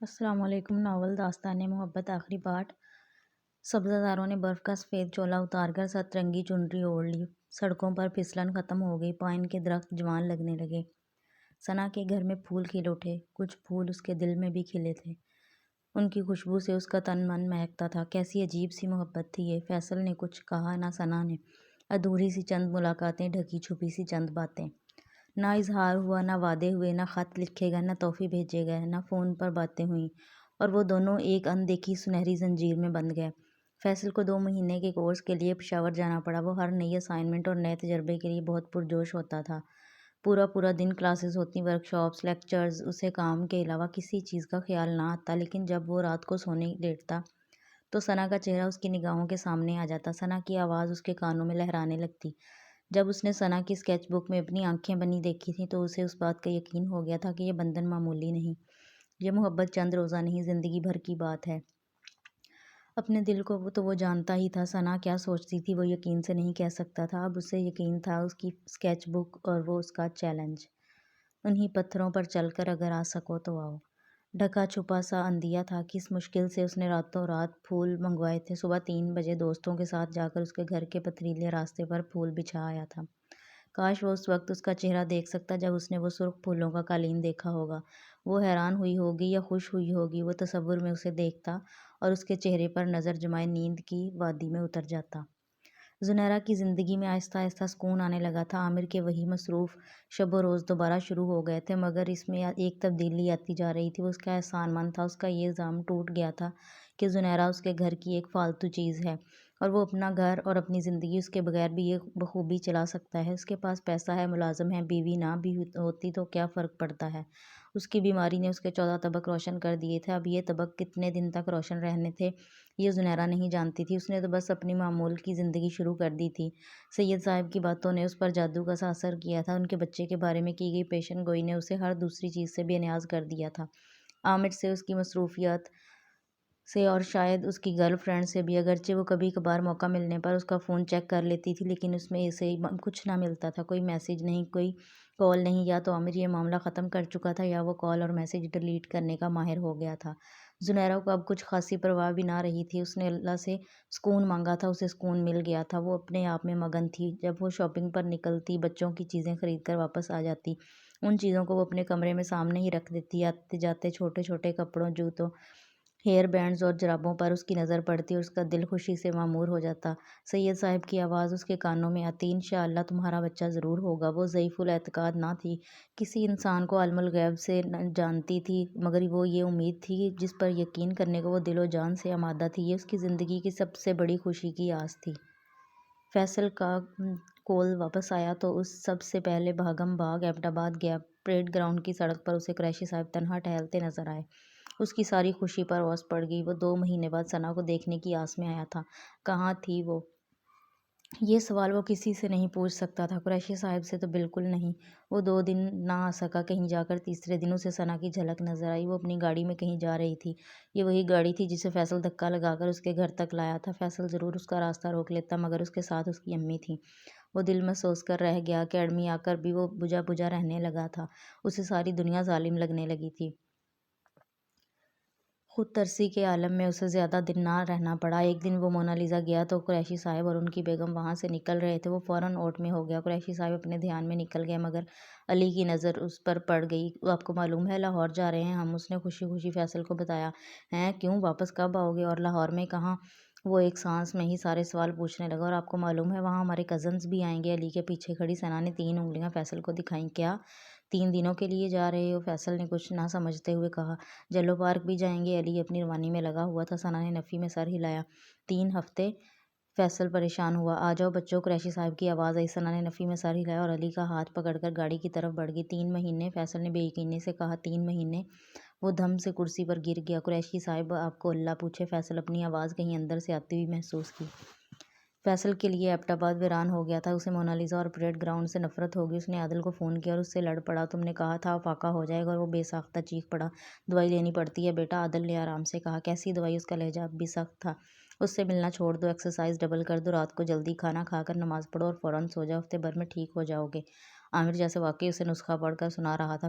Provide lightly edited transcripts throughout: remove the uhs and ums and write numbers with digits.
السلام علیکم۔ ناول داستان محبت آخری پارٹ۔ سبزہ زاروں نے برف کا سفید چولا اتار کر سترنگی چنری اوڑھ لی۔ سڑکوں پر پھسلن ختم ہو گئی۔ پائن کے درخت جوان لگنے لگے۔ ثنا کے گھر میں پھول کھل اٹھے۔ کچھ پھول اس کے دل میں بھی کھلے تھے۔ ان کی خوشبو سے اس کا تن من مہکتا تھا۔ کیسی عجیب سی محبت تھی یہ۔ فیصل نے کچھ کہا نہ ثنا نے۔ ادھوری سی چند ملاقاتیں، ڈھکی چھپی سی چند باتیں۔ نہ اظہار ہوا، نہ وعدے ہوئے، نہ خط لکھے گئے، نہ تحفے بھیجے گئے، نہ فون پر باتیں ہوئیں، اور وہ دونوں ایک ان دیکھی سنہری زنجیر میں بندھ گئے۔ فیصل کو 2 مہینے کے کورس کے لیے پشاور جانا پڑا۔ وہ ہر نئی اسائنمنٹ اور نئے تجربے کے لیے بہت پرجوش ہوتا تھا۔ پورا دن کلاسز ہوتی، ورکشاپس، لیکچرز، اسے کام کے علاوہ کسی چیز کا خیال نہ آتا۔ لیکن جب وہ رات کو سونے لیٹتا تو ثنا کا چہرہ اس کی نگاہوں کے سامنے آ جاتا، ثنا کی آواز اس کے کانوں میں لہرانے لگتی۔ جب اس نے ثنا کی اسکیچ بک میں اپنی آنکھیں بنی دیکھی تھیں تو اسے اس بات کا یقین ہو گیا تھا کہ یہ بندھن معمولی نہیں، یہ محبت چند روزہ نہیں، زندگی بھر کی بات ہے۔ اپنے دل کو تو وہ جانتا ہی تھا، ثنا کیا سوچتی تھی وہ یقین سے نہیں کہہ سکتا تھا۔ اب اسے یقین تھا، اس کی اسکیچ بک اور وہ اس کا چیلنج۔ انہی پتھروں پر چل کر اگر آ سکو تو آؤ۔ ڈھکا چھپا سا اندھیا تھا۔ کس مشکل سے اس نے راتوں رات پھول منگوائے تھے۔ صبح 3 بجے دوستوں کے ساتھ جا کر اس کے گھر کے پتھریلے راستے پر پھول بچھا آیا تھا۔ کاش وہ اس وقت اس کا چہرہ دیکھ سکتا جب اس نے وہ سرخ پھولوں کا قالین دیکھا ہوگا۔ وہ حیران ہوئی ہوگی یا خوش ہوئی ہوگی۔ وہ تصور میں اسے دیکھتا اور اس کے چہرے پر نظر جمائے نیند کی وادی میں اتر جاتا۔ زنیرہ کی زندگی میں آہستہ آہستہ سکون آنے لگا تھا۔ عامر کے وہی مصروف شب و روز دوبارہ شروع ہو گئے تھے، مگر اس میں ایک تبدیلی آتی جا رہی تھی۔ وہ اس کا احسان مند تھا۔ اس کا یہ الزام ٹوٹ گیا تھا کہ زنیرہ اس کے گھر کی ایک فالتو چیز ہے اور وہ اپنا گھر اور اپنی زندگی اس کے بغیر بھی یہ بخوبی چلا سکتا ہے۔ اس کے پاس پیسہ ہے، ملازم ہے، بیوی نہ بھی ہوتی تو کیا فرق پڑتا ہے۔ اس کی بیماری نے اس کے 14 طبق روشن کر دیے تھے۔ اب یہ طبق کتنے دن تک روشن رہنے تھے یہ زنیرہ نہیں جانتی تھی۔ اس نے تو بس اپنی معمول کی زندگی شروع کر دی تھی۔ سید صاحب کی باتوں نے اس پر جادو کا سا اثر کیا تھا۔ ان کے بچے کے بارے میں کی گئی پیشن گوئی نے اسے ہر دوسری چیز سے بے نیاز کر دیا تھا، عامر سے، اس کی مصروفیات سے اور شاید اس کی گرل فرینڈ سے بھی۔ اگرچہ وہ کبھی کبھار موقع ملنے پر اس کا فون چیک کر لیتی تھی، لیکن اس میں اسے کچھ نہ ملتا تھا، کوئی میسیج نہیں، کوئی کال نہیں۔ یا تو عامر یہ معاملہ ختم کر چکا تھا یا وہ کال اور میسیج ڈیلیٹ کرنے کا ماہر ہو گیا تھا۔ زنیرہ کو اب کچھ خاصی پرواہ بھی نہ رہی تھی۔ اس نے اللہ سے سکون مانگا تھا، اسے سکون مل گیا تھا۔ وہ اپنے آپ میں مگن تھی۔ جب وہ شاپنگ پر نکلتی، بچوں کی چیزیں خرید کر واپس آ جاتی، ان چیزوں کو وہ اپنے کمرے میں سامنے ہی رکھ دیتی۔ آتے جاتے چھوٹے چھوٹے کپڑوں، جوتوں، ہیئر بینڈز اور جرابوں پر اس کی نظر پڑتی اور اس کا دل خوشی سے معمور ہو جاتا۔ سید صاحب کی آواز اس کے کانوں میں آتی، انشاءاللہ تمہارا بچہ ضرور ہوگا۔ وہ ضعیف الاعتقاد نہ تھی، کسی انسان کو عالم الغیب سے جانتی تھی، مگر وہ یہ امید تھی جس پر یقین کرنے کو وہ دل و جان سے آمادہ تھی۔ یہ اس کی زندگی کی سب سے بڑی خوشی کی آس تھی۔ فیصل کا کول واپس آیا تو اس سب سے پہلے بھاگم بھاگ ایبٹ آباد گیا۔ پریڈ گراؤنڈ کی سڑک پر اسے قریشی صاحب تنہا ٹہلتے نظر آئے۔ اس کی ساری خوشی پر اوس پڑ گئی۔ وہ 2 مہینے بعد ثنا کو دیکھنے کی آس میں آیا تھا۔ کہاں تھی وہ؟ یہ سوال وہ کسی سے نہیں پوچھ سکتا تھا، قریشی صاحب سے تو بالکل نہیں۔ وہ 2 دن نہ آ سکا۔ کہیں جا کر تیسرے دن اسے ثنا کی جھلک نظر آئی۔ وہ اپنی گاڑی میں کہیں جا رہی تھی۔ یہ وہی گاڑی تھی جسے فیصل دھکا لگا کر اس کے گھر تک لایا تھا۔ فیصل ضرور اس کا راستہ روک لیتا، مگر اس کے ساتھ اس کی امی تھیں۔ وہ دل میں سوچ کر رہ گیا۔ اکیڈمی آ کر بھی وہ بجھا بجھا رہنے لگا تھا۔ اسے ساری دنیا ظالم لگنے لگی تھی۔ خود ترسی کے عالم میں اسے زیادہ دن نہ رہنا پڑا۔ ایک دن وہ مونا لیزا گیا تو قریشی صاحب اور ان کی بیگم وہاں سے نکل رہے تھے۔ وہ فوراً اوٹ میں ہو گیا۔ قریشی صاحب اپنے دھیان میں نکل گئے، مگر علی کی نظر اس پر پڑ گئی۔ آپ کو معلوم ہے لاہور جا رہے ہیں ہم، اس نے خوشی خوشی فیصل کو بتایا۔ ہیں؟ کیوں؟ واپس کب آؤ گے؟ اور لاہور میں کہاں؟ وہ ایک سانس میں ہی سارے سوال پوچھنے لگا۔ اور آپ کو معلوم ہے وہاں ہمارے کزنز بھی آئیں گے؟ علی کے پیچھے کھڑی ثنا نے 3 انگلیاں فیصل کو دکھائیں۔ کیا 3 دنوں کے لیے جا رہے ہو؟ فیصل نے کچھ نہ سمجھتے ہوئے کہا۔ جلو پارک بھی جائیں گے؟ علی اپنی روانی میں لگا ہوا تھا۔ ثنا نے نفی میں سر ہلایا۔ 3 ہفتے؟ فیصل پریشان ہوا۔ آ جاؤ بچوں، قریشی صاحب کی آواز آئی۔ ثنا نے نفی میں سر ہلایا اور علی کا ہاتھ پکڑ کر گاڑی کی طرف بڑھ گئی۔ 3 مہینے؟ فیصل نے بے یقینی سے کہا۔ 3 مہینے؟ وہ دھم سے کرسی پر گر گیا۔ قریشی صاحب آپ کو اللہ پوچھے، فیصل اپنی آواز کہیں اندر سے آتی ہوئی محسوس کی۔ فیصل کے لیے ایبٹ آباد ویران ہو گیا تھا۔ اسے مونا لیزا اور پریڈ گراؤنڈ سے نفرت ہو گئی۔ اس نے عادل کو فون کیا اور اس سے لڑ پڑا۔ تم نے کہا تھا افاقہ ہو جائے گا، اور وہ بے ساختہ چیخ پڑا۔ دوائی لینی پڑتی ہے بیٹا، عادل نے آرام سے کہا۔ کیسی دوائی؟ اس کا لہجہ اب بھی سخت تھا۔ اس سے ملنا چھوڑ دو، ایکسرسائز ڈبل کر دو، رات کو جلدی کھانا کھا کر نماز پڑھو اور فوراً سو جاؤ، ہفتے بھر میں ٹھیک ہو جاؤ گے۔ عامر جیسے واقعی اسے نسخہ پڑھ کر سنا رہا تھا۔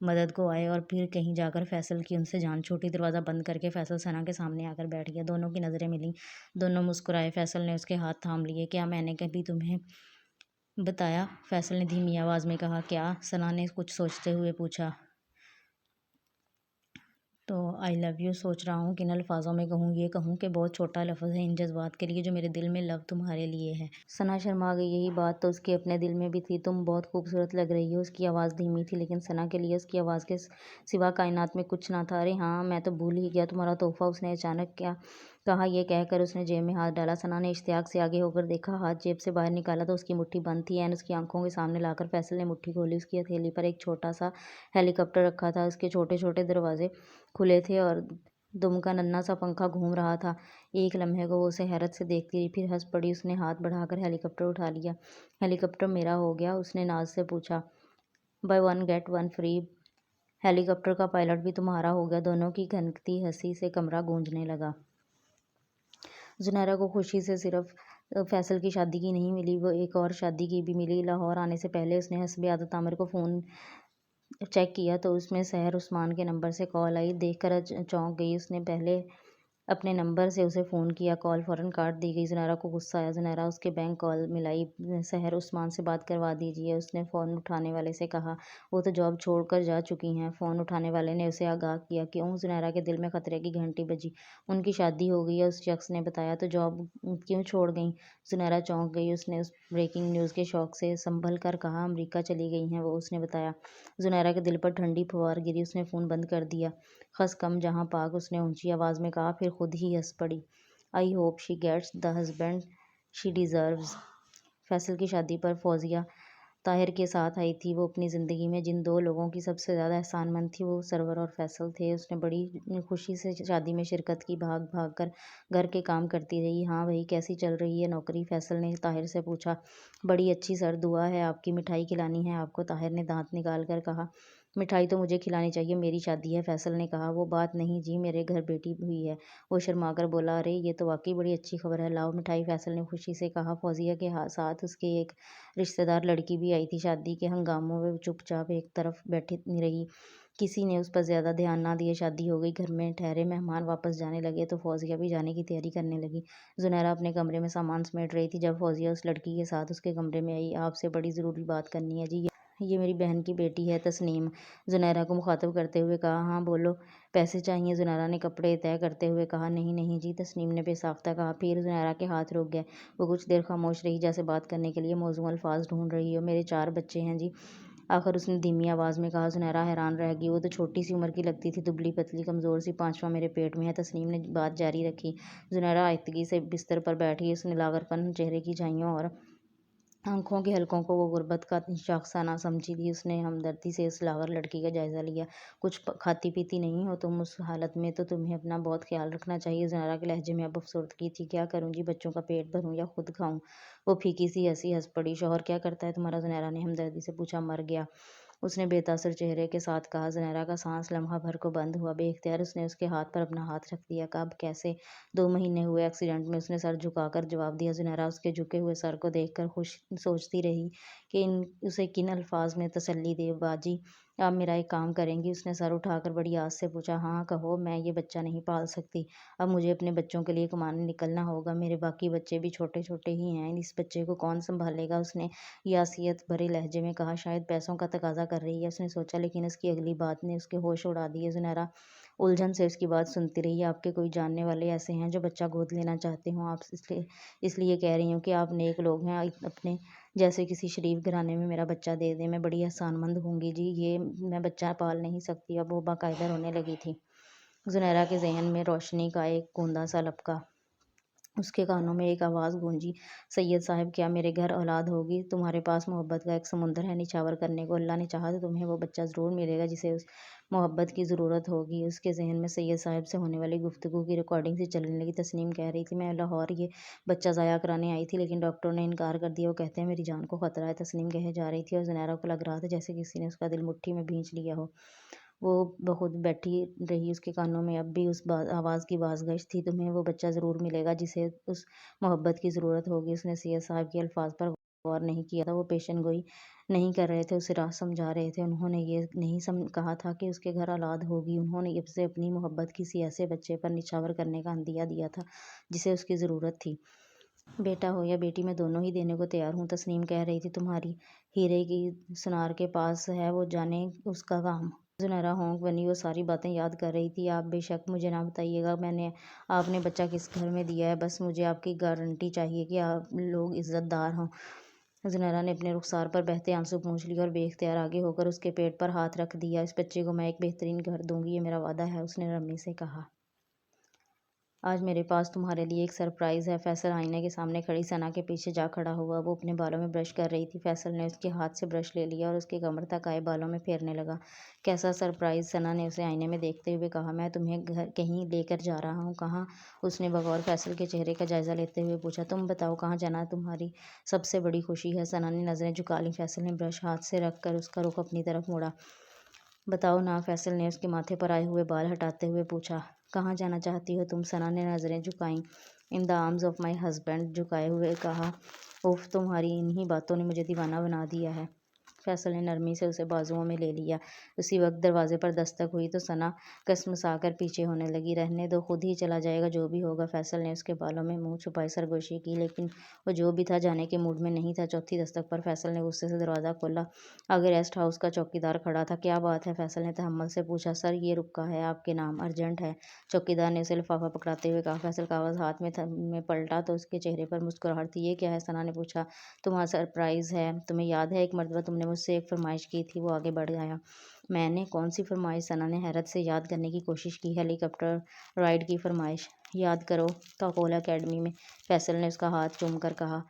مدد کو آئے اور پھر کہیں جا کر فیصل کی ان سے جان چھوٹی۔ دروازہ بند کر کے فیصل ثنا کے سامنے آ کر بیٹھ گیا۔ دونوں کی نظریں ملیں، دونوں مسکرائے۔ فیصل نے اس کے ہاتھ تھام لیے۔ کیا میں نے کبھی تمہیں بتایا؟ فیصل نے دھیمی آواز میں کہا۔ کیا؟ ثنا نے کچھ سوچتے ہوئے پوچھا۔ تو آئی لو یو سوچ رہا ہوں کن الفاظوں میں کہوں۔ یہ کہوں کہ بہت چھوٹا لفظ ہے ان جذبات کے لیے جو میرے دل میں لو تمہارے لیے ہے۔ ثنا شرما گئی۔ یہی بات تو اس کے اپنے دل میں بھی تھی۔ تم بہت خوبصورت لگ رہی ہو۔ اس کی آواز دھیمی تھی لیکن ثنا کے لیے اس کی آواز کے سوا کائنات میں کچھ نہ تھا۔ ارے ہاں، میں تو بھول ہی گیا تمہارا تحفہ، اس نے اچانک کہا۔ یہ کہہ کر اس نے جیب میں ہاتھ ڈالا۔ ثنا نے اشتیاق سے آگے ہو کر دیکھا۔ ہاتھ جیب سے باہر نکالا تو اس کی مٹھی بند تھی۔ عین اس کی آنکھوں کے سامنے لا کر فیصل نے مٹھی کھولی۔ اس کی ہتھیلی پر ایک چھوٹا سا ہیلی کاپٹر رکھا تھا۔ اس کے چھوٹے چھوٹے دروازے کھلے تھے اور دم کا ننھا سا پنکھا گھوم رہا تھا۔ ایک لمحے کو وہ اسے حیرت سے دیکھتی رہی، پھر ہنس پڑی۔ اس نے ہاتھ بڑھا کر ہیلی کاپٹر اٹھا لیا۔ ہیلی کاپٹر میرا ہو گیا؟ اس نے ناز سے پوچھا۔ Buy one get one free. Helicopter کا پائلٹ بھی تمہارا ہو گیا۔ دونوں کی کھنکتی ہنسی سے کمرہ گونجنے لگا۔ زنیرا کو خوشی سے صرف فیصل کی شادی کی نہیں ملی، وہ ایک اور شادی کی بھی ملی۔ لاہور آنے سے پہلے اس نے حسب عادت عامر کو فون چیک کیا تو اس میں سحر عثمان کے نمبر سے کال آئی۔ دیکھ کر چونک گئی۔ اس نے پہلے اپنے نمبر سے اسے فون کیا، کال فوراً کاٹ دی گئی۔ زنیرا کو غصہ آیا۔ زنیرا اس کے بینک کال ملائی۔ سحر عثمان سے بات کروا دیجیے، اس نے فون اٹھانے والے سے کہا۔ وہ تو جاب چھوڑ کر جا چکی ہیں۔ فون اٹھانے والے نے اسے آگاہ کیا۔ کیوں؟ زنیرا کے دل میں خطرے کی گھنٹی بجی۔ ان کی شادی ہو گئی ہے، اس شخص نے بتایا۔ تو جاب کیوں چھوڑ گئیں؟ زنیرا چونک گئی۔ اس نے اس بریکنگ نیوز کے شوق سے سنبھل کر کہا، امریکہ چلی گئی ہیں وہ، اس نے بتایا۔ زنیرا کے دل پر ٹھنڈی پھوار گری۔ اس نے فون بند کر دیا۔ خس کم جہاں پاک، اس نے اونچی آواز میں کہا، پھر خود ہی ہنس پڑی۔ I hope she gets the husband she deserves. Faisal کی شادی پر فوزیہ طاہر کے ساتھ آئی تھی۔ وہ اپنی زندگی میں جن دو لوگوں کی سب سے زیادہ احسان مند تھی وہ سرور اور فیصل تھے۔ اس نے بڑی خوشی سے شادی میں شرکت کی، بھاگ بھاگ کر گھر کے کام کرتی رہی۔ ہاں بھئی، کیسی چل رہی ہے نوکری؟ فیصل نے طاہر سے پوچھا۔ بڑی اچھی سر، دعا ہے آپ کی۔ مٹھائی کھلانی ہے آپ کو؟ طاہر نے دانت نکال کر کہا۔ مٹھائی تو مجھے کھلانی چاہیے، میری شادی ہے، فیصل نے کہا۔ وہ بات نہیں جی، میرے گھر بیٹی ہوئی ہے۔ وہ شرما کر بولا۔ ارے یہ تو واقعی بڑی اچھی خبر ہے، لاؤ مٹھائی، فیصل نے خوشی سے کہا۔ فوزیہ کے ساتھ اس کی ایک رشتہ دار لڑکی بھی آئی تھی۔ شادی کے ہنگاموں میں وہ چپ چاپ ایک طرف بیٹھی رہی، کسی نے اس پر زیادہ دھیان نہ دیا۔ شادی ہو گئی، گھر میں ٹھہرے مہمان واپس جانے لگے تو فوزیہ بھی جانے کی تیاری کرنے لگی۔ زنیرا اپنے کمرے میں سامان سمیٹ رہی تھی جب فوزیہ اس لڑکی کے ساتھ اس کے کمرے میں آئی۔ آپ سے بڑی ضروری بات کرنی ہے جی، یہ میری بہن کی بیٹی ہے تسنیم، زنیرا کو مخاطب کرتے ہوئے کہا۔ ہاں بولو، پیسے چاہئیں؟ زنیرا نے کپڑے طے کرتے ہوئے کہا۔ نہیں نہیں جی، تسنیم نے بے ساختہ کہا۔ پھر زنیرا کے ہاتھ رک گئے۔ وہ کچھ دیر خاموش رہی، جیسے بات کرنے کے لیے موزوں الفاظ ڈھونڈ رہی ہو۔ میرے 4 بچے ہیں جی، آخر اس نے دھیمی آواز میں کہا۔ زنیرا حیران رہ گئی۔ وہ تو چھوٹی سی عمر کی لگتی تھی، دبلی پتلی کمزور سی۔ 5واں میرے پیٹ میں ہے، تسنیم نے بات جاری رکھی۔ زنیرا آہستگی سے بستر پر بیٹھی۔ اس نے لاغر پن چہرے کی جھائیوں اور آنکھوں کے حلقوں کو وہ غربت کا شاخسانہ نہ سمجھی تھی۔ اس نے ہمدردی سے اس لاغر لڑکی کا جائزہ لیا۔ کچھ کھاتی پیتی نہیں ہو تم؟ اس حالت میں تو تمہیں اپنا بہت خیال رکھنا چاہیے۔ زنیرا کے لہجے میں اب افسردگی تھی۔ کیا کروں جی، بچوں کا پیٹ بھروں یا خود کھاؤں؟ وہ پھیکی سی ہنسی ہنس پڑی۔ شوہر کیا کرتا ہے تمہارا؟ زنیرا نے ہمدردی سے پوچھا۔ مر گیا، اس نے بے تاثر چہرے کے ساتھ کہا۔ زنیرا کا سانس لمحہ بھر کو بند ہوا۔ بے اختیار اس نے اس کے ہاتھ پر اپنا ہاتھ رکھ دیا۔ کب؟ کیسے؟ 2 مہینے ہوئے ایکسیڈنٹ میں، اس نے سر جھکا کر جواب دیا۔ زنیرا اس کے جھکے ہوئے سر کو دیکھ کر سوچتی رہی کہ اسے کن الفاظ میں تسلی دے۔ باجی، آپ میرا ایک کام کریں گی؟ اس نے سر اٹھا کر بڑی آس سے پوچھا۔ ہاں کہو۔ میں یہ بچہ نہیں پال سکتی، اب مجھے اپنے بچوں کے لیے کمانے نکلنا ہوگا۔ میرے باقی بچے بھی چھوٹے چھوٹے ہی ہیں، اس بچے کو کون سنبھالے گا؟ اس نے یاسیت بھرے لہجے میں کہا۔ شاید پیسوں کا تقاضا کر رہی ہے، اس نے سوچا، لیکن اس کی اگلی بات نے اس کے ہوش اڑا دیے۔ زنیرا الجھن سے اس کی بات سنتی رہی۔ آپ کے کوئی جاننے والے ایسے ہیں جو بچہ گود لینا چاہتے ہوں؟ آپ اس لیے کہہ رہی ہوں کہ آپ نیک لوگ ہیں، اپنے جیسے کسی شریف گھرانے میں میرا بچہ دے دیں، میں بڑی احسان مند ہوں گی جی، یہ میں بچہ پال نہیں سکتی۔ اب وہ باقاعدہ رونے لگی تھی۔ زنیرا کے ذہن میں روشنی کا ایک گوندا سا لپکا۔ اس کے کانوں میں ایک آواز گونجی۔ سید صاحب، کیا میرے گھر اولاد ہوگی؟ تمہارے پاس محبت کا ایک سمندر ہے نچھاور کرنے کو، اللہ نے چاہا تو تمہیں وہ بچہ ضرور ملے گا جسے اس محبت کی ضرورت ہوگی۔ اس کے ذہن میں سید صاحب سے ہونے والی گفتگو کی ریکارڈنگ سی چلنے لگی۔ تسنیم کہہ رہی تھی، میں لاہور یہ بچہ ضائع کرانے آئی تھی لیکن ڈاکٹروں نے انکار کر دیا، وہ کہتے ہیں میری جان کو خطرہ ہے۔ تسنیم کہے جا رہی تھی اور زنیرا کو لگ رہا تھا جیسے کسی نے اس کا دل مٹھی میں بھینچ لیا ہو۔ وہ بخود بیٹھی رہی، اس کے کانوں میں اب بھی اس آواز کی بازگشت تھی، تمہیں وہ بچہ ضرور ملے گا جسے اس محبت کی ضرورت ہوگی۔ اس نے سید صاحب کے الفاظ پر غور نہیں کیا تھا، وہ پیشن گوئی نہیں کر رہے تھے، اسے راہ سمجھا رہے تھے۔ انہوں نے یہ نہیں کہا تھا کہ اس کے گھر اولاد ہوگی، انہوں نے اسے اپنی محبت کسی ایسے بچے پر نچھاور کرنے کا عندیہ دیا تھا جسے اس کی ضرورت تھی۔ بیٹا ہو یا بیٹی، میں دونوں ہی دینے کو تیار ہوں، تسنیم کہہ رہی تھی۔ تمہاری ہیرے کی سنار کے پاس ہے، وہ جانے اس کا کام۔ زنیرہ ہونک بنی، وہ ساری باتیں یاد کر رہی تھی۔ آپ بے شک مجھے نہ بتائیے گا آپ نے بچہ کس گھر میں دیا ہے، بس مجھے آپ کی گارنٹی چاہیے کہ آپ لوگ عزت دار ہوں۔ زنیرہ نے اپنے رخسار پر بہتے آنسو پونچھ لیے اور بے اختیار آگے ہو کر اس کے پیٹ پر ہاتھ رکھ دیا۔ اس بچے کو میں ایک بہترین گھر دوں گی، یہ میرا وعدہ ہے، اس نے نرمی سے کہا۔ آج میرے پاس تمہارے لیے ایک سرپرائز ہے۔ فیصل آئینے کے سامنے کھڑی ثنا کے پیچھے جا کھڑا ہوا، وہ اپنے بالوں میں برش کر رہی تھی۔ فیصل نے اس کے ہاتھ سے برش لے لیا اور اس کے کمر تک آئے بالوں میں پھیرنے لگا۔ کیسا سرپرائز؟ ثنا نے اسے آئینے میں دیکھتے ہوئے کہا۔ میں تمہیں کہیں لے کر جا رہا ہوں۔ کہاں؟ اس نے بغور فیصل کے چہرے کا جائزہ لیتے ہوئے پوچھا۔ تم بتاؤ کہاں جانا تمہاری سب سے بڑی خوشی ہے؟ ثنا نے نظریں جھکا لیں۔ فیصل نے برش ہاتھ سے رکھ کر اس کا رخ اپنی طرف موڑا۔ بتاؤ نا، فیصل نے اس کے ماتھے پر آئے ہوئے بال ہٹاتے ہوئے پوچھا۔ کہاں جانا چاہتی ہو تم؟ ثنا نے نظریں جھکائیں۔ ان دا آرمز آف مائی ہسبینڈ، جھکائے ہوئے کہا۔ اف، تمہاری انہی باتوں نے مجھے دیوانہ بنا دیا ہے۔ فیصل نے نرمی سے اسے بازوؤں میں لے لیا۔ اسی وقت دروازے پر دستک ہوئی تو ثنا کسمسا کر پیچھے ہونے لگی۔ رہنے دو، خود ہی چلا جائے گا، جو بھی ہوگا۔ فیصل نے اس کے بالوں میں منہ چھپائے سرگوشی کی، لیکن وہ جو بھی تھا جانے کے موڈ میں نہیں تھا۔ چوتھی دستک پر فیصل نے غصے سے دروازہ کھولا۔ آگے ریسٹ ہاؤس کا چوکیدار کھڑا تھا۔ کیا بات ہے؟ فیصل نے تحمل سے پوچھا۔ سر، یہ رکا ہے آپ کے نام، ارجنٹ ہے۔ چوکیدار نے اسے لفافہ پکڑاتے ہوئے کہا۔ فیصل کاغذ ہاتھ میں پلٹا تو اس کے چہرے پر مسکراہٹ تھی۔ یہ کیا ہے؟ ثنا نے پوچھا۔ تمہارا سرپرائز ہے، تمہیں یاد ہے ایک مرتبہ تم نے مجھ سے ایک فرمائش کی تھی؟ وہ آگے بڑھ آیا۔ میں نے؟ کون سی فرمائش؟ ثنا نے حیرت سے یاد کرنے کی کوشش کی۔ ہیلی کاپٹر رائڈ کی فرمائش۔ یاد کرو، کاکول اکیڈمی میں۔ فیصل نے اس کا ہاتھ چوم کر کہا۔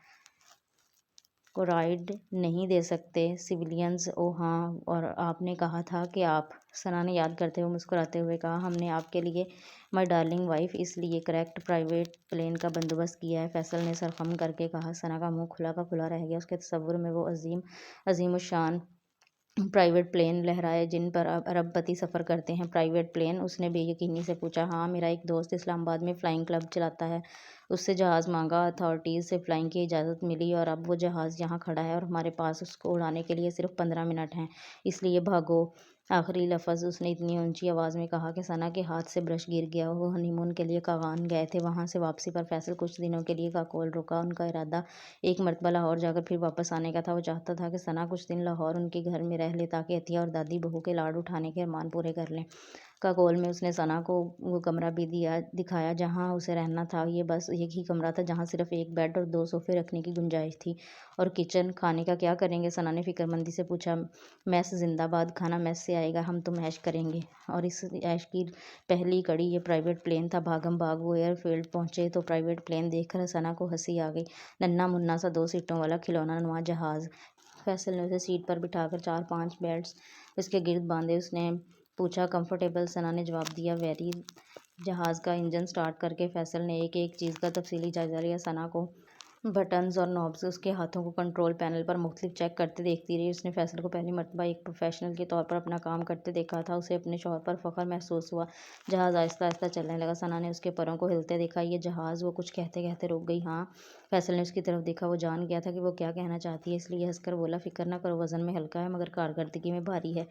کو رائڈ نہیں دے سکتے سویلینز؟ او ہاں، اور آپ نے کہا تھا کہ آپ… ثنا نے یاد کرتے ہوئے مسکراتے ہوئے کہا۔ ہم نے آپ کے لیے، مائی ڈارلنگ وائف، اس لیے کریکٹ پرائیویٹ پلین کا بندوبست کیا ہے، فیصل نے سر خم کر کے کہا۔ ثنا کا منہ کھلا کا کھلا رہ گیا۔ اس کے تصور میں وہ عظیم الشان پرائیویٹ پلین لہرائے جن پر ارب پتی سفر کرتے ہیں۔ Private plane? اس نے بے یقینی سے پوچھا۔ ہاں، میرا ایک دوست اسلام آباد میں فلائنگ کلب چلاتا ہے، اس سے جہاز مانگا، اتھارٹیز سے فلائنگ کی اجازت ملی اور اب وہ جہاز یہاں کھڑا ہے اور ہمارے پاس اس کو اڑانے کے لیے صرف 15 منٹ ہیں، اس لیے بھاگو۔ آخری لفظ اس نے اتنی اونچی آواز میں کہا کہ ثنا کے ہاتھ سے برش گر گیا۔ وہ ہنی مون کے لیے کاغان گئے تھے۔ وہاں سے واپسی پر فیصل کچھ دنوں کے لیے کاکول رکا۔ ان کا ارادہ ایک مرتبہ لاہور جا کر پھر واپس آنے کا تھا۔ وہ چاہتا تھا کہ ثنا کچھ دن لاہور ان کے گھر میں رہ لے تاکہ عطیہ اور دادی بہو کے لاڈ اٹھانے کے ارمان پورے کر لیں۔ کاکول میں اس نے ثنا کو وہ کمرہ بھی دکھایا جہاں اسے رہنا تھا۔ یہ بس ایک ہی کمرہ تھا جہاں صرف ایک بیڈ اور 2 صوفے رکھنے کی گنجائش تھی۔ اور کچن، کھانے کا کیا کریں گے؟ ثنا نے فکر مندی سے پوچھا۔ میس زندہ باد، کھانا میس سے آئے گا، ہم تو عیش کریں گے۔ اور اس عیش کی پہلی کڑی یہ پرائیویٹ پلین تھا۔ بھاگم بھاگ وہ ایئر فیلڈ پہنچے تو پرائیویٹ پلین دیکھ کر ثنا کو ہنسی آ گئی۔ ننھا منھا سا 2 سیٹوں والا کھلونا نما جہاز۔ فیصل نے اسے سیٹ پر بٹھا کر 4-5 بیڈز اس کے گرد باندھے۔ اس نے پوچھا، کمفرٹیبل؟ ثنا نے جواب دیا، ویری۔ جہاز کا انجن سٹارٹ کر کے فیصل نے ایک ایک چیز کا تفصیلی جائزہ لیا۔ ثنا کو بٹنز اور نوبز اس کے ہاتھوں کو کنٹرول پینل پر مختلف چیک کرتے دیکھتی رہی۔ اس نے فیصل کو پہلی مرتبہ ایک پروفیشنل کے طور پر اپنا کام کرتے دیکھا تھا۔ اسے اپنے شوہر پر فخر محسوس ہوا۔ جہاز آہستہ آہستہ چلنے لگا۔ ثنا نے اس کے پروں کو ہلتے دیکھا۔ یہ جہاز… وہ کچھ کہتے کہتے رک گئی۔ ہاں؟ فیصل نے اس کی طرف دیکھا۔ وہ جان گیا تھا کہ وہ کیا کہنا چاہتی ہے، اس لیے ہنس کر بولا، فکر نہ کرو، وزن میں ہلکا ہے مگر کارکردگی میں بھاری ہے۔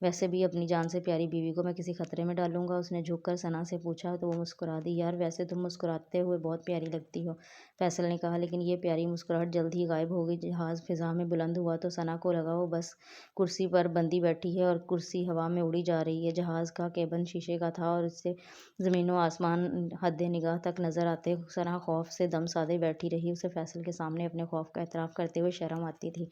ویسے بھی اپنی جان سے پیاری بیوی کو میں کسی خطرے میں ڈالوں گا؟ اس نے جھک کر ثنا سے پوچھا تو وہ مسکرا دی۔ یار، ویسے تم مسکراتے ہوئے بہت پیاری لگتی ہو، فیصل نے کہا، لیکن یہ پیاری مسکراہٹ جلد ہی غائب ہو گئی۔ جہاز فضا میں بلند ہوا تو ثنا کو لگا وہ بس کرسی پر بندھی بیٹھی ہے اور کرسی ہوا میں اڑی جا رہی ہے۔ جہاز کا کیبن شیشے کا تھا اور اس سے زمین و آسمان حد نگاہ تک نظر آتے۔ ثنا خوف سے دم سادے بیٹھی رہی۔ اسے فیصل کے سامنے اپنے خوف کا اعتراف کرتے ہوئے شرم آتی تھی۔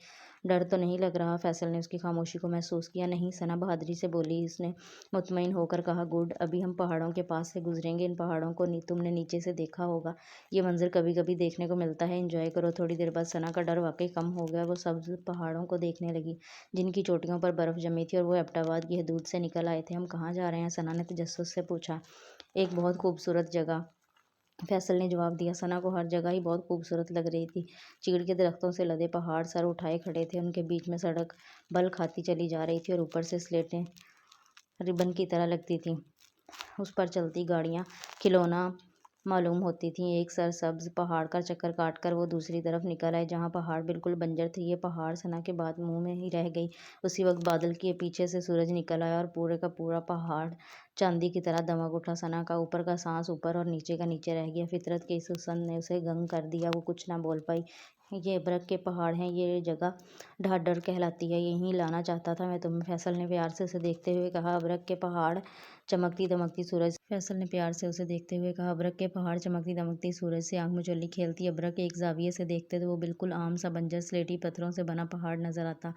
ڈر تو نہیں لگ رہا؟ فیصل نے اس کی خاموشی کو محسوس کیا۔ نہیں، ثنا بہادری سے بولی۔ اس نے مطمئن ہو کر کہا، گڈ۔ ابھی ہم پہاڑوں کے پاس سے گزریں گے۔ ان پہاڑوں کو تم نے نیچے سے دیکھا ہوگا، یہ منظر کبھی کبھی دیکھنے کو ملتا ہے، انجوائے کرو۔ تھوڑی دیر بعد ثنا کا ڈر واقعی کم ہو گیا۔ وہ سبز پہاڑوں کو دیکھنے لگی جن کی چوٹیوں پر برف جمی تھی اور وہ ایبٹ آباد کی حدود سے نکل آئے تھے۔ ہم کہاں جا رہے ہیں؟ ثنا نے تجسس سے پوچھا۔ ایک بہت خوبصورت جگہ، فیصل نے جواب دیا۔ ثنا کو ہر جگہ ہی بہت خوبصورت لگ رہی تھی۔ چیڑ کے درختوں سے لدے پہاڑ سر اٹھائے کھڑے تھے، ان کے بیچ میں سڑک بل کھاتی چلی جا رہی تھی اور اوپر سے سلیٹیں ربن کی طرح لگتی تھیں۔ اس پر چلتی گاڑیاں، کھلونا معلوم ہوتی تھیں۔ ایک سرسبز پہاڑ کا چکر کاٹ کر وہ دوسری طرف نکل آئے جہاں پہاڑ بالکل بنجر تھے۔ یہ پہاڑ ثنا کے بات منہ میں ہی رہ گئی۔ اسی وقت بادل کے پیچھے سے سورج نکل آیا اور پورے کا پورا پہاڑ چاندی کی طرح دمک اٹھا۔ ثنا کا اوپر کا سانس اوپر اور نیچے کا نیچے رہ گیا۔ فطرت کے اس حسن نے اسے دنگ کر دیا۔ وہ کچھ نہ بول پائی۔ یہ ابرک کے پہاڑ ہیں، یہ جگہ ڈھاڈر کہلاتی ہے، یہیں لانا چاہتا تھا میں تمہیں، فیصل نے پیار سے اسے دیکھتے ہوئے کہا۔ ابرک کے پہاڑ چمکتی دمکتی سورج فیصل نے پیار سے اسے دیکھتے ہوئے کہا۔ ابرک کے پہاڑ چمکتی دمکتی سورج سے آنکھ مچولی کھیلتی۔ ابرک ایک زاویے سے دیکھتے تو وہ بالکل عام سا بنجر سلیٹی پتھروں سے بنا پہاڑ نظر آتا۔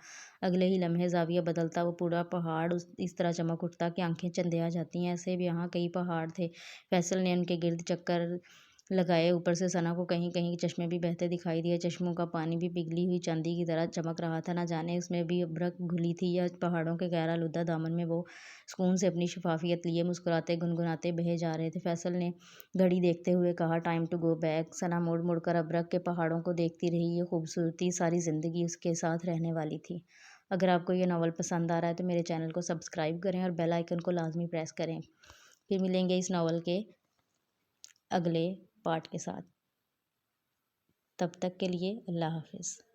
اگلے ہی لمحے زاویہ بدلتا، وہ پورا پہاڑ اس طرح چمک اٹھتا کہ آنکھیں چندیا جاتی۔ ایسے یہاں کئی پہاڑ تھے۔ فیصل نے ان کے گرد چکر لگائے۔ اوپر سے ثنا کو کہیں کہیں چشمے بھی بہتے دکھائی دیے۔ چشموں کا پانی بھی پگھلی ہوئی چاندی کی طرح چمک رہا تھا۔ نہ جانے اس میں بھی ابرک گھلی تھی یا پہاڑوں کے غیر آلودہ دامن میں وہ سکون سے اپنی شفافیت لیے مسکراتے گنگناتے بہے جا رہے تھے۔ فیصل نے گھڑی دیکھتے ہوئے کہا، ٹائم ٹو گو بیک۔ ثنا مڑ مڑ کر ابرک کے پہاڑوں کو دیکھتی رہی۔ یہ خوبصورتی ساری زندگی اس کے ساتھ رہنے والی تھی۔ اگر آپ کو یہ ناول پسند آ رہا ہے تو میرے چینل کو سبسکرائب کریں اور بیل آئیکن کو لازمی پریس کریں۔ پھر ملیں گے اس ناول کے اگلے پارٹ کے ساتھ۔ تب تک کے لیے اللہ حافظ۔